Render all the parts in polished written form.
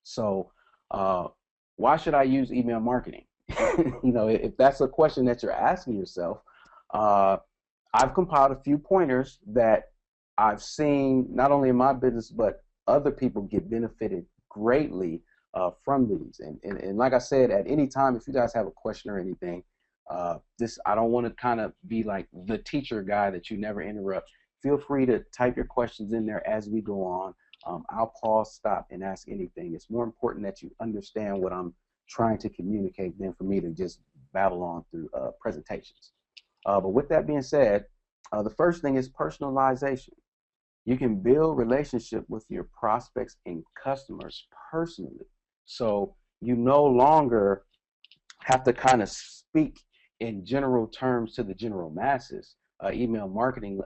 So why should I use email marketing? If that's a question that you're asking yourself, uh, I've compiled a few pointers that I've seen not only in my business, but other people get benefited greatly from these. And like I said, at any time, if you guys have a question or anything, I don't want to kind of be like the teacher guy that you never interrupt. Feel free to type your questions in there as we go on. I'll pause, stop, and ask anything. It's more important that you understand what I'm trying to communicate than for me to just babble on through presentations. But with that being said, the first thing is personalization. You can build relationship with your prospects and customers personally. So you no longer have to kind of speak in general terms to the general masses. Email marketing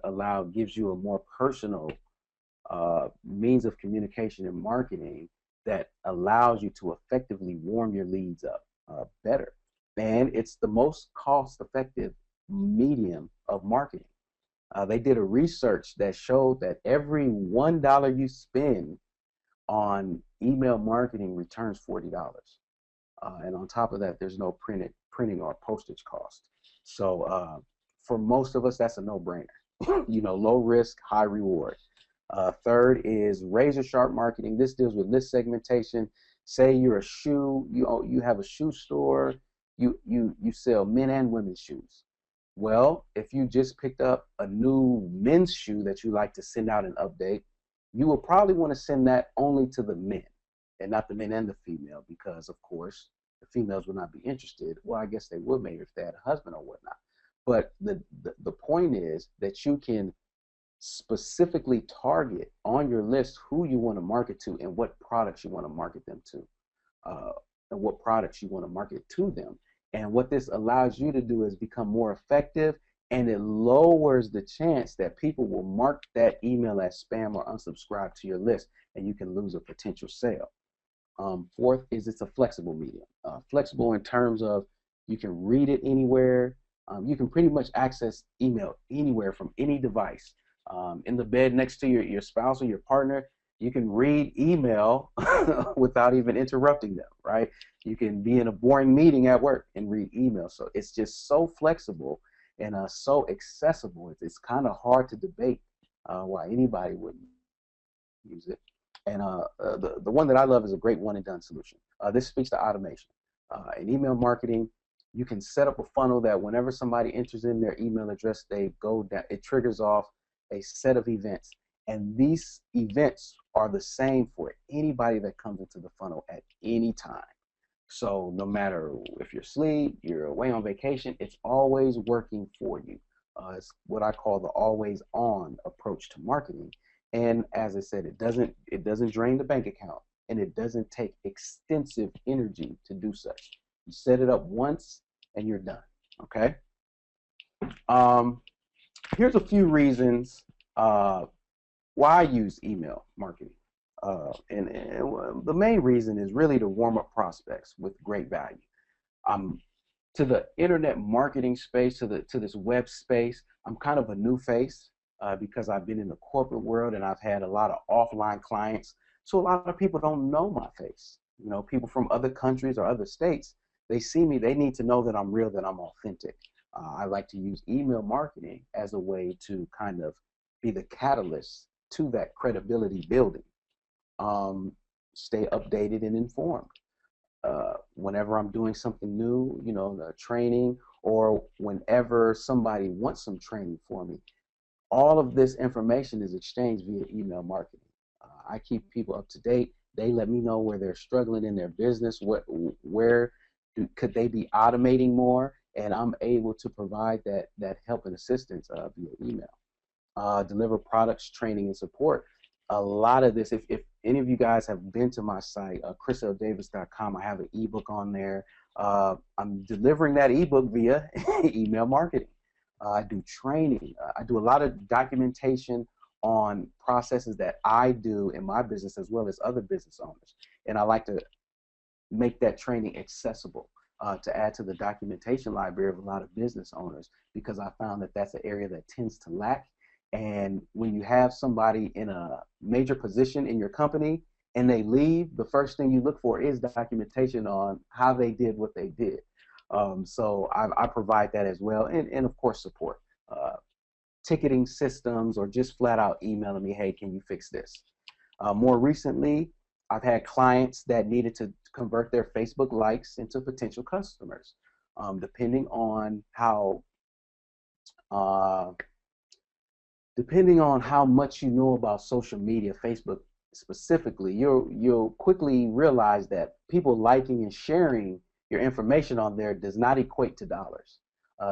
gives you a more personal means of communication and marketing that allows you to effectively warm your leads up better. And it's the most cost-effective medium of marketing. They did a research that showed that every $1 you spend on email marketing returns $40. And on top of that, there's no printing or postage cost. So for most of us, that's a no-brainer. Low risk, high reward. Third is razor sharp marketing. This deals with list segmentation. Say you're a shoe, you have a shoe store, you sell men and women's shoes. Well, if you just picked up a new men's shoe that you like to send out and update, you will probably want to send that only to the men and not the men and the female, because of course the females would not be interested. Well, I guess they would maybe if they had a husband or whatnot. But the point is that you can specifically target on your list who you want to market to and what products you want to market them to, and what products you want to market to them. And what this allows you to do is become more effective, and it lowers the chance that people will mark that email as spam or unsubscribe to your list, and you can lose a potential sale. Fourth is it's a flexible medium. Flexible in terms of you can read it anywhere. You can pretty much access email anywhere from any device. In the bed next to your spouse or your partner, you can read email without even interrupting them, right? You can be in a boring meeting at work and read email. So it's just so flexible and so accessible. It's kind of hard to debate why anybody wouldn't use it. And the one that I love is a great one and done solution. This speaks to automation. In email marketing, you can set up a funnel that whenever somebody enters in their email address, they go down, it triggers off a set of events. And these events are the same for anybody that comes into the funnel at any time. So no matter if you're asleep, you're away on vacation, it's always working for you. It's what I call the always on approach to marketing. And as I said, it doesn't drain the bank account, and it doesn't take extensive energy to do such. You set it up once and you're done. Okay. Here's a few reasons why I use email marketing. And the main reason is really to warm up prospects with great value. To the internet marketing space, to this web space, I'm kind of a new face because I've been in the corporate world and I've had a lot of offline clients. So a lot of people don't know my face. People from other countries or other states, they see me, they need to know that I'm real, that I'm authentic. I like to use email marketing as a way to kind of be the catalyst to that credibility building. Stay updated and informed. Whenever I'm doing something new, the training, or whenever somebody wants some training for me, all of this information is exchanged via email marketing. I keep people up to date. They let me know where they're struggling in their business, could they be automating more, and I'm able to provide that help and assistance via email. Deliver products, training, and support. A lot of this, if any of you guys have been to my site, chrisldavis.com, I have an ebook on there. I'm delivering that ebook via email marketing. I do training. I do a lot of documentation on processes that I do in my business as well as other business owners. And I like to make that training accessible to add to the documentation library of a lot of business owners, because I found that that's an area that tends to lack. And when you have somebody in a major position in your company and they leave, the first thing you look for is documentation on how they did what they did. So I provide that as well, and of course support. Ticketing systems, or just flat out emailing me, hey, can you fix this? More recently, I've had clients that needed to convert their Facebook likes into potential customers. Depending on how much you know about social media, Facebook specifically, you'll quickly realize that people liking and sharing your information on there does not equate to dollars.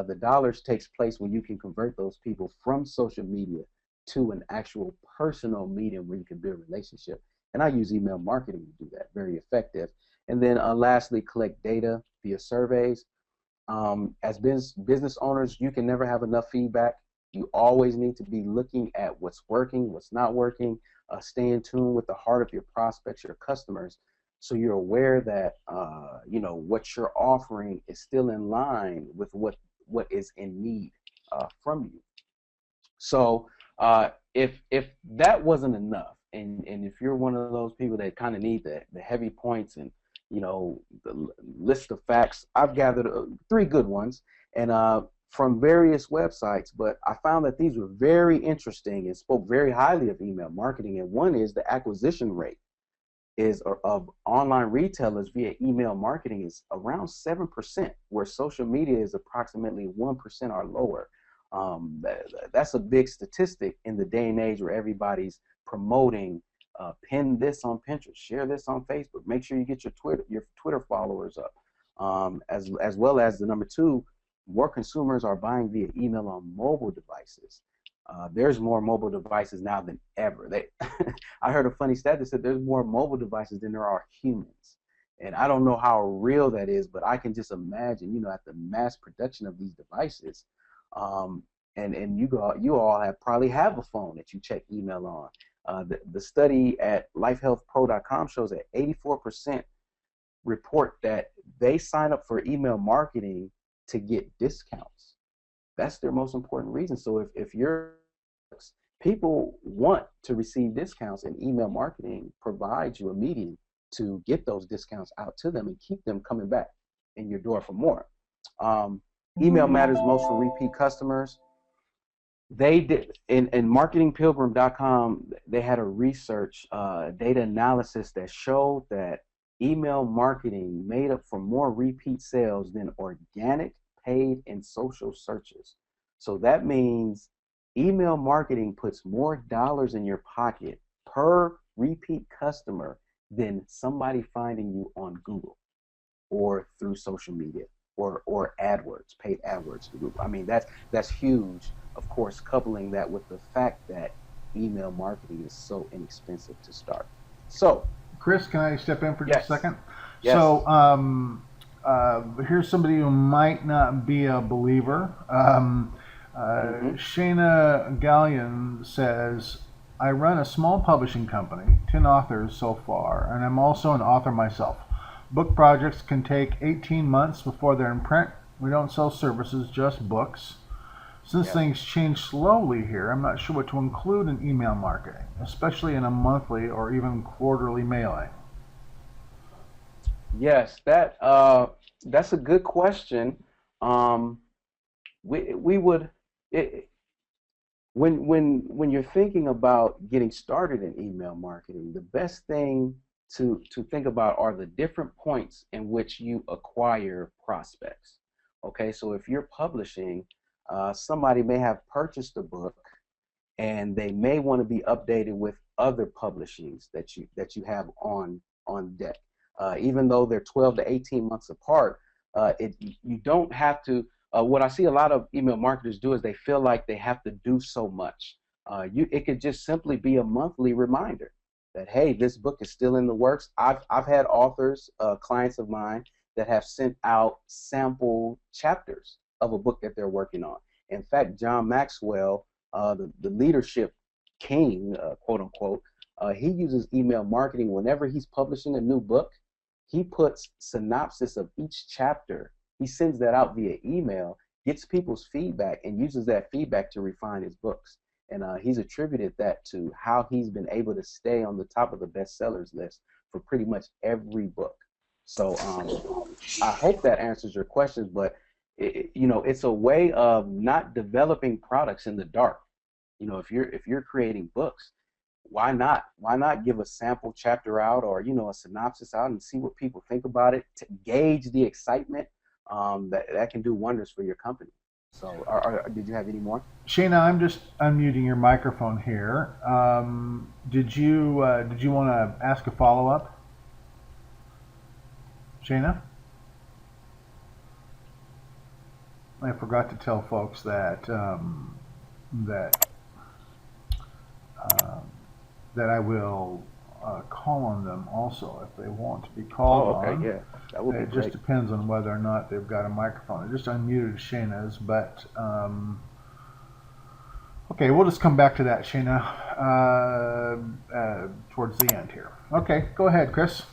The dollars takes place when you can convert those people from social media to an actual personal medium where you can build a relationship. And I use email marketing to do that, very effective. And then lastly, collect data via surveys. As business owners, you can never have enough feedback. You always need to be looking at what's working, what's not working, stay in tune with the heart of your prospects, your customers, so you're aware that what you're offering is still in line with what is in need from you. So if that wasn't enough, and if you're one of those people that kind of need the heavy points and the list of facts, I've gathered 3 good ones, and from various websites, but I found that these were very interesting and spoke very highly of email marketing. And one is the acquisition rate of online retailers via email marketing is around 7%, where social media is approximately 1% or lower. That's a big statistic in the day and age where everybody's promoting, pin this on Pinterest, share this on Facebook, make sure you get your Twitter followers up, as well as the number 2, more consumers are buying via email on mobile devices. There's more mobile devices now than ever. I heard a funny stat that said there's more mobile devices than there are humans. And I don't know how real that is, but I can just imagine, at the mass production of these devices, and you all probably have a phone that you check email on. The study at lifehealthpro.com shows that 84% report that they sign up for email marketing to get discounts. That's their most important reason. So if people want to receive discounts, and email marketing provides you a medium to get those discounts out to them and keep them coming back in your door for more. Email matters most for repeat customers. They did in marketingpilgrim.com, they had a research data analysis that showed that email marketing made up for more repeat sales than organic, paid, and social searches. So that means email marketing puts more dollars in your pocket per repeat customer than somebody finding you on Google or through social media or AdWords, paid AdWords. I mean, that's huge. Of course, coupling that with the fact that email marketing is so inexpensive to start. So, Chris, can I step in for just a second? Yes. So, here's somebody who might not be a believer. Shayna Gallion says, I run a small publishing company, 10 authors so far, and I'm also an author myself. Book projects can take 18 months before they're in print. We don't sell services, just books. Since things change slowly here, I'm not sure what to include in email marketing, especially in a monthly or even quarterly mailing. Yes, that's a good question. We would when you're thinking about getting started in email marketing, the best thing to think about are the different points in which you acquire prospects. Okay, so if you're publishing, somebody may have purchased a book and they may want to be updated with other publishings that you have on deck. Even though they're 12 to 18 months apart, you don't have to. What I see a lot of email marketers do is they feel like they have to do so much. It could just simply be a monthly reminder that, hey, this book is still in the works. I've had authors, clients of mine, that have sent out sample chapters of a book that they're working on. In fact, John Maxwell, the leadership king, quote unquote, he uses email marketing whenever he's publishing a new book. He puts synopsis of each chapter. He sends that out via email, gets people's feedback, and uses that feedback to refine his books. and he's attributed that to how he's been able to stay on the top of the bestsellers list for pretty much every book. So I hope that answers your questions, but it's a way of not developing products in the dark. If you're creating books, why not give a sample chapter out, or a synopsis out, and see what people think about it to gauge the excitement. That can do wonders for your company. So did you have any more? Shayna, I'm just unmuting your microphone here. Did you want to ask a follow up, Shayna? I forgot to tell folks that um, that I will call on them also if they want to be called Oh, okay, on. yeah, that would be It just great. depends on whether or not they've got a microphone. I just unmuted Shayna's, but okay, we'll just come back to that, Shayna, towards the end here. Okay, go ahead, Chris.